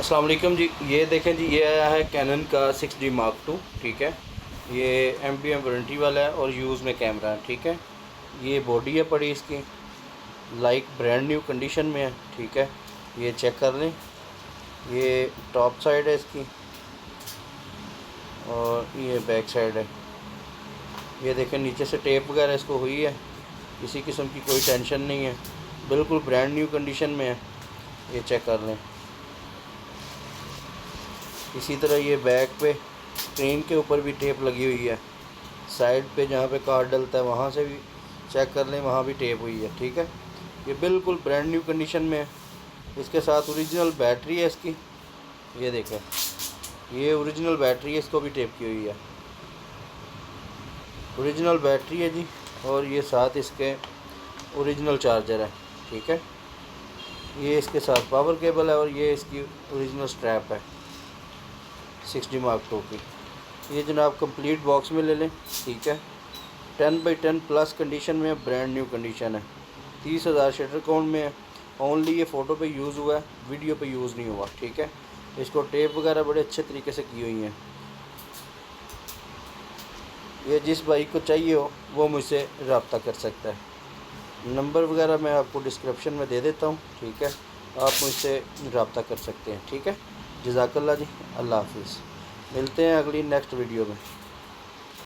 अस्सलाम वालेकुम जी। ये देखें जी, ये आया है कैनन का 6D Mark II। ठीक है, ये एमपीएम वारंटी वाला है और यूज़ में कैमरा है। ठीक है, ये बॉडी है पड़ी इसकी, लाइक ब्रांड न्यू कंडीशन में है। ठीक है, ये चेक कर लें। ये टॉप साइड है इसकी और ये बैक साइड है। ये देखें, नीचे से टेप वगैरह इसको हुई है, किसी किस्म की कोई टेंशन नहीं है, बिल्कुल ब्रांड न्यू कंडीशन में है। ये चेक कर लें। इसी तरह ये बैक पे स्क्रीन के ऊपर भी टेप लगी हुई है, साइड पे जहाँ पे कार्ड डलता है वहाँ से भी चेक कर लें, वहाँ भी टेप हुई है। ठीक है, ये बिल्कुल ब्रांड न्यू कंडीशन में है। इसके साथ ओरिजिनल बैटरी है इसकी। ये देखें, ये ओरिजिनल बैटरी है, इसको भी टेप की हुई है। ओरिजिनल बैटरी है जी, और ये साथ इसके ओरिजिनल चार्जर है। ठीक है, ये इसके साथ पावर केबल है और ये इसकी ओरिजिनल स्ट्रैप है 6D Mark II की। ये जनाब कंप्लीट बॉक्स में ले लें। ठीक है, 10x10 प्लस कंडीशन में है, ब्रांड न्यू कंडीशन है, 30,000 शटर काउंट में है। ओनली ये फ़ोटो पे यूज़ हुआ है, वीडियो पे यूज़ नहीं हुआ। ठीक है, इसको टेप वगैरह बड़े अच्छे तरीके से की हुई हैं। ये जिस भाई को चाहिए हो वो मुझसे रब्ता कर सकता है। नंबर वगैरह मैं आपको डिस्क्रिप्शन में दे देता हूँ। ठीक है, आप मुझसे रब्ता कर सकते हैं। ठीक है, जज़ाकल्लाह जी, अल्लाह हाफिज़। मिलते हैं अगली नेक्स्ट वीडियो में।